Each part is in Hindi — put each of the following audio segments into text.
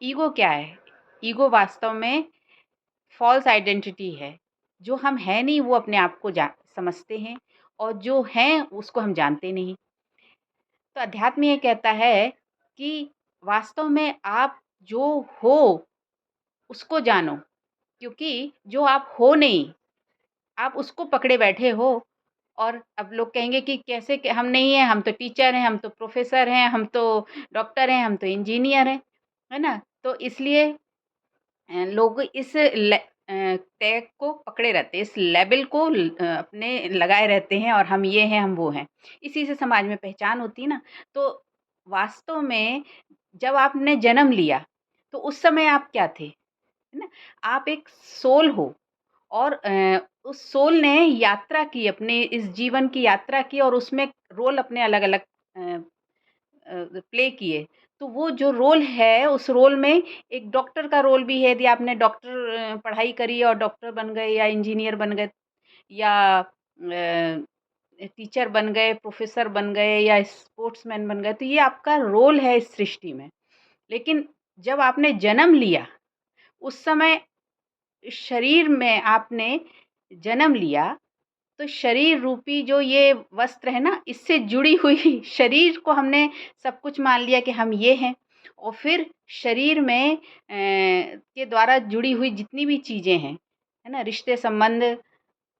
ईगो क्या है? ईगो वास्तव में फ़ॉल्स आइडेंटिटी है। जो हम हैं नहीं वो अपने आप को जा समझते हैं और जो हैं उसको हम जानते नहीं। तो अध्यात्म ये कहता है कि वास्तव में आप जो हो उसको जानो, क्योंकि जो आप हो नहीं, आप उसको पकड़े बैठे हो। और अब लोग कहेंगे कि कैसे कि हम नहीं हैं, हम तो टीचर हैं, हम तो प्रोफ़ेसर हैं, हम तो डॉक्टर हैं, हम तो इंजीनियर हैं, है ना? तो इसलिए लोग इस टैग को पकड़े रहते हैं, इस लेबल को अपने लगाए रहते हैं और हम ये हैं, हम वो हैं। इसी से समाज में पहचान होती है ना। तो वास्तव में जब आपने जन्म लिया, तो उस समय आप क्या थे? है ना? आप एक सोल हो और उस सोल ने यात्रा की, अपने इस जीवन की यात्रा की और उसमें रोल अपने अलग-अलग अ प्ले किए। तो वो जो रोल है, उस रोल में एक डॉक्टर का रोल भी है, यदि आपने डॉक्टर पढ़ाई करी और डॉक्टर बन गए या इंजीनियर बन गए या टीचर बन गए, प्रोफ़ेसर बन गए या स्पोर्ट्समैन बन गए, तो ये आपका रोल है इस सृष्टि में। लेकिन जब आपने जन्म लिया, उस समय शरीर में आपने जन्म लिया, तो शरीर रूपी जो ये वस्त्र है ना, इससे जुड़ी हुई शरीर को हमने सब कुछ मान लिया कि हम ये हैं। और फिर शरीर में के द्वारा जुड़ी हुई जितनी भी चीज़ें हैं, है ना? रिश्ते-संबंध,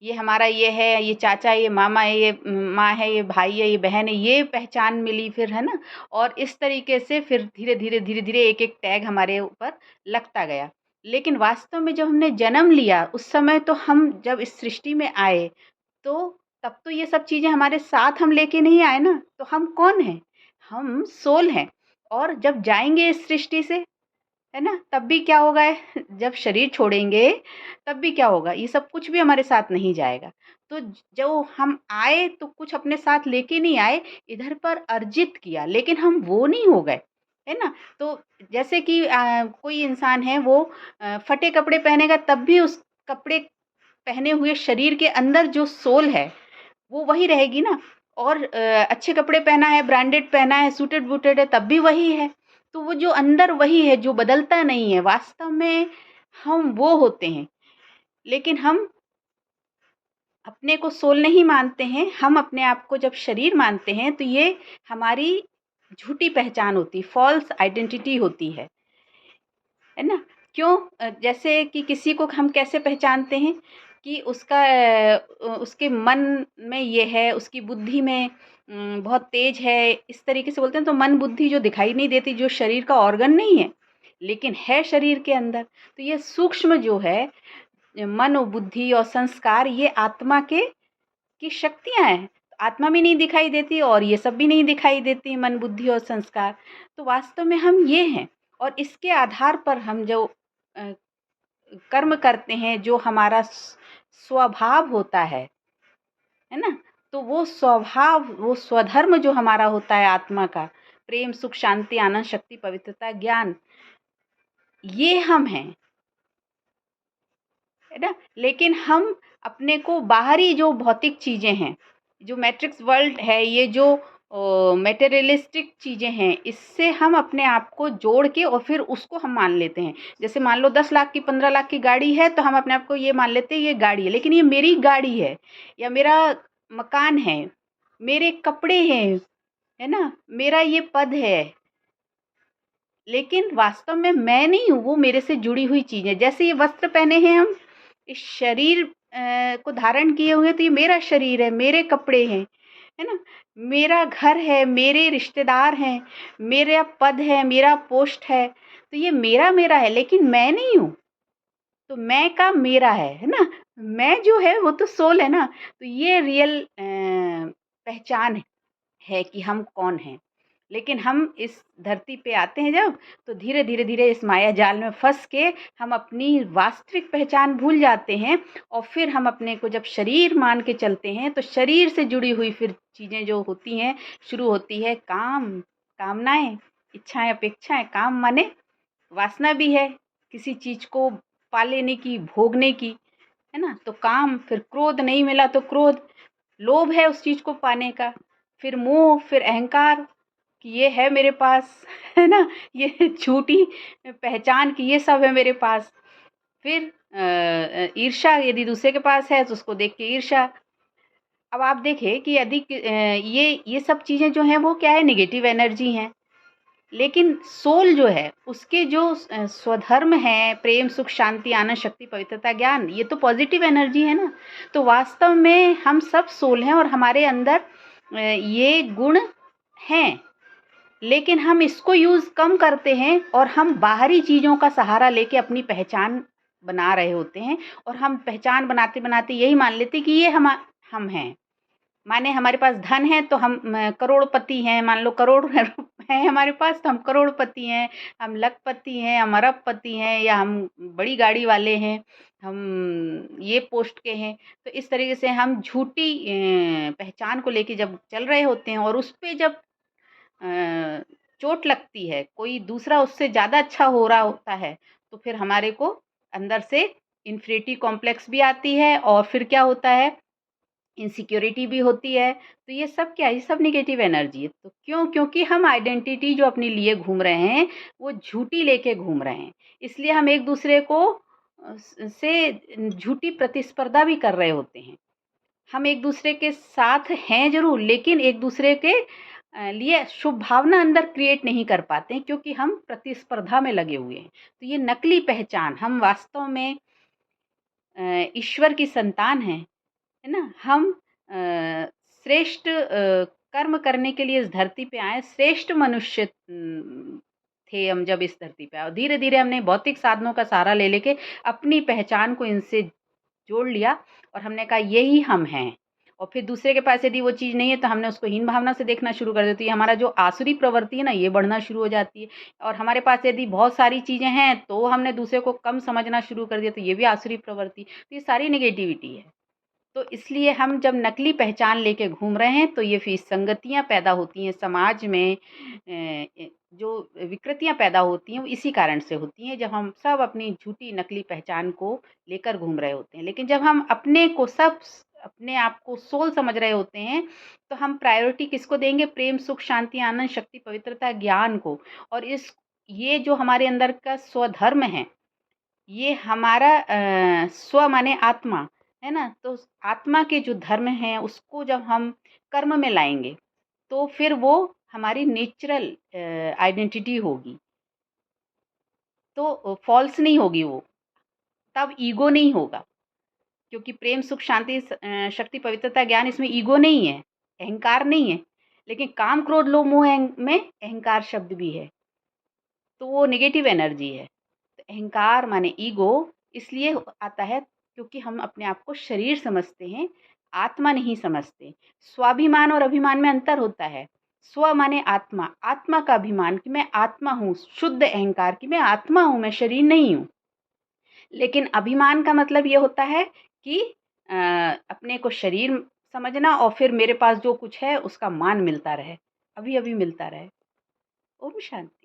ये हमारा ये है, ये चाचा है, ये मामा है, ये माँ है, ये भाई है, ये बहन है, ये पहचान मिली फिर, है ना? और इस तरीके से फिर धीरे-धीरे, धीरे-धीरे एक-एक टैग हमारे ऊपर लगता गया। लेकिन वास्तव में जब हमने जन्म लिया, उस समय तो हम जब इस सृष्टि में आए, तो तब तो ये सब चीज़ें हमारे साथ हम लेके नहीं आए ना, तो हम कौन हैं? हम सोल हैं। और जब जाएँगे इस सृष्टि से, है ना? तब भी क्या होगा जब शरीर छोड़ेंगे, तब भी क्या होगा? ये सब कुछ भी हमारे साथ नहीं जाएगा। तो जो हम आए तो कुछ अपने साथ लेके नहीं आए, इधर पर अर्जित किया, लेकिन हम वो नहीं हो गए, है ना? तो जैसे कि कोई इंसान है वो फटे कपड़े पहनेगा तब भी उस कपड़े पहने हुए शरीर के अंदर जो सोल है, वो वही रहेगी ना। और अच्छे कपड़े पहना है, ब्रांडेड पहना है, सूटेड-बूटेड है, तब भी वही है। तो वो जो अंदर वही है, जो बदलता नहीं है, वास्तव में हम वो होते हैं। लेकिन हम अपने को सोल नहीं मानते हैं, हम अपने आप को जब शरीर मानते हैं, तो ये हमारी झूठी पहचान होती है, फ़ॉल्स आइडेंटिटी होती है ना? क्यों? जैसे कि किसी को हम कैसे पहचानते हैं कि उसके मन में ये है, उसकी बुद्धि में बहुत तेज़ है, इस तरीके से बोलते हैं। तो मन बुद्धि जो दिखाई नहीं देती, जो शरीर का ऑर्गन नहीं है, लेकिन है शरीर के अंदर। तो ये सूक्ष्म जो है मन और बुद्धि और संस्कार, ये आत्मा के की शक्तियाँ हैं। आत्मा भी नहीं दिखाई देती और ये सब भी नहीं दिखाई देती, मन, बुद्धि और संस्कार। तो वास्तव में हम ये हैं और इसके आधार पर हम जो अ, कर्म करते हैं, जो हमारा स्वभाव होता है ना? तो वो स्वभाव, वो स्वधर्म जो हमारा होता है आत्मा का, प्रेम, सुख, शांति, आनंद, शक्ति, पवित्रता, ज्ञान, ये हम हैं, है ना? लेकिन हम अपने को बाहरी जो भौतिक चीज़ें हैं, जो मैट्रिक्स वर्ल्ड है, ये जो मटेरियलिस्टिक चीज़ें हैं, इससे हम अपने आप को जोड़ के और फिर उसको हम मान लेते हैं। जैसे मान लो 10 लाख की, 15 लाख की गाड़ी है, तो हम अपने आप को ये मान लेते हैं ये गाड़ी है, लेकिन ये मेरी गाड़ी है या मेरा मकान है, मेरे कपड़े हैं, है ना? मेरा ये पद है। लेकिन वास्तव में मैं नहीं हूँ, वो मेरे से जुड़ी हुई चीज़ है। जैसे ये वस्त्र पहने हैं हम, इस शरीर को धारण किए हुए हैं, तो ये मेरा शरीर है, मेरे कपड़े हैं, है ना? मेरा घर है, मेरे रिश्तेदार हैं, मेरा पद है, मेरा पोस्ट है, तो ये मेरा है, लेकिन मैं नहीं हूँ। तो मैं का मेरा है ना? मैं जो है वो तो सोल है ना? तो ये रियल पहचान है कि हम कौन हैं। लेकिन हम इस धरती पे आते हैं जब, तो धीरे-धीरे, धीरे इस माया जाल में फँस के हम अपनी वास्तविक पहचान भूल जाते हैं और फिर हम अपने को जब शरीर मान के चलते हैं, तो शरीर से जुड़ी हुई फिर चीज़ें जो होती हैं, शुरू होती है काम, कामनाएँ, इच्छाएँ, अपेक्षाएँ। काम माने वासना भी है, किसी चीज़ को पा लेने की, भोगने की, है ना? तो काम, फिर क्रोध, नहीं मिला तो क्रोध, लोभ है उस चीज़ को पाने का, फिर मोह, फिर अहंकार, कि ये है मेरे पास, है ना? ये झूठी पहचान कि ये सब है मेरे पास। फिर ईर्ष्या, यदि दूसरे के पास है तो उसको देख के ईर्ष्या। अब आप देखिए कि यदि ये सब चीज़ें जो हैं वो क्या है, नेगेटिव एनर्जी हैं। लेकिन सोल जो है उसके जो स्वधर्म है, प्रेम, सुख, शांति, आनंद, शक्ति, पवित्रता, ज्ञान, ये तो पॉजिटिव एनर्जी है ना। तो वास्तव में हम सब सोल हैं और हमारे अंदर ये गुण हैं। लेकिन हम इसको यूज़ कम करते हैं और हम बाहरी चीज़ों का सहारा लेके अपनी पहचान बना रहे होते हैं। और हम पहचान बनाते बनाते यही मान लेते हैं कि ये हम हैं। माने हमारे पास धन है तो हम करोड़पति हैं, मान लो करोड़ है हमारे पास तो हम करोड़पति हैं, हम लखपति हैं, हम अरबपति हैं, या हम बड़ी गाड़ी वाले हैं, हम ये पोस्ट के हैं। तो इस तरीके से हम झूठी पहचान को लेके जब चल रहे होते हैं और उस पे जब चोट लगती है, कोई दूसरा उससे ज़्यादा अच्छा हो रहा होता है, तो फिर हमारे को अंदर से इन्फिनिटी कॉम्प्लेक्स भी आती है और फिर क्या होता है, इनसिक्योरिटी भी होती है। तो ये सब क्या है? ये सब नेगेटिव एनर्जी है। तो क्यों? क्योंकि हम आइडेंटिटी जो अपनी लिए घूम रहे हैं, वो झूठी लेके घूम रहे हैं। इसलिए हम एक-दूसरे को से झूठी प्रतिस्पर्धा भी कर रहे होते हैं। हम एक-दूसरे के साथ हैं ज़रूर, लेकिन एक-दूसरे के लिए शुभ भावना अंदर क्रिएट नहीं कर पाते हैं, क्योंकि हम प्रतिस्पर्धा में लगे हुए हैं। तो ये नकली पहचान, हम वास्तव में ईश्वर की संतान हैं, है ना? हम श्रेष्ठ कर्म करने के लिए इस धरती पे आए, श्रेष्ठ मनुष्य थे हम जब इस धरती पे आए। और धीरे-धीरे हमने भौतिक साधनों का सहारा ले लेके अपनी पहचान को इनसे जोड़ लिया और हमने कहा यही हम हैं। और फिर दूसरे के पास यदि वो चीज़ नहीं है तो हमने उसको हीन भावना से देखना शुरू कर देती है। हमारा जो आसुरी प्रवृत्ति है ना, ये बढ़ना शुरू हो जाती है। और हमारे पास यदि बहुत सारी चीज़ें हैं तो हमने दूसरे को कम समझना शुरू कर दिया, तो ये भी आसुरी प्रवृत्ति। तो ये सारी नेगेटिविटी है। तो इसलिए हम जब नकली पहचान लेके घूम रहे हैं तो ये विसंगतियाँ पैदा होती हैं समाज में, जो विकृतियाँ पैदा होती हैं वो इसी कारण से होती हैं, जब हम सब अपनी झूठी नकली पहचान को लेकर घूम रहे होते हैं। लेकिन जब हम अपने आप को सोल समझ रहे होते हैं, तो हम प्रायोरिटी किसको देंगे? प्रेम, सुख, शांति, आनंद, शक्ति, पवित्रता, ज्ञान को। और ये जो हमारे अंदर का स्वधर्म है, ये हमारा स्व माने आत्मा, है ना? तो आत्मा के जो धर्म हैं उसको जब हम कर्म में लाएँगे, तो फिर वो हमारी नेचुरल आइडेंटिटी होगी। तो फ़ॉल्स नहीं होगी वो, तब ईगो नहीं होगा। क्योंकि प्रेम, सुख, शांति, शक्ति, पवित्रता, ज्ञान, इसमें ईगो नहीं है, अहंकार नहीं है। लेकिन काम, क्रोध, लोभ, मोह में अहंकार शब्द भी है, तो वो नेगेटिव एनर्जी है। तो अहंकार माने ईगो इसलिए आता है क्योंकि हम अपने आप को शरीर समझते हैं, आत्मा नहीं समझते। स्वाभिमान और अभिमान में अंतर होता है। स्व माने आत्मा, आत्मा का अभिमान कि मैं आत्मा हूँ, शुद्ध अहंकार कि मैं आत्मा हूँ, मैं शरीर नहीं हूँ। लेकिन अभिमान का मतलब ये होता है कि अपने को शरीर समझना और फिर मेरे पास जो कुछ है उसका मान मिलता रहे, अभी-अभी मिलता रहे। ओम शांति।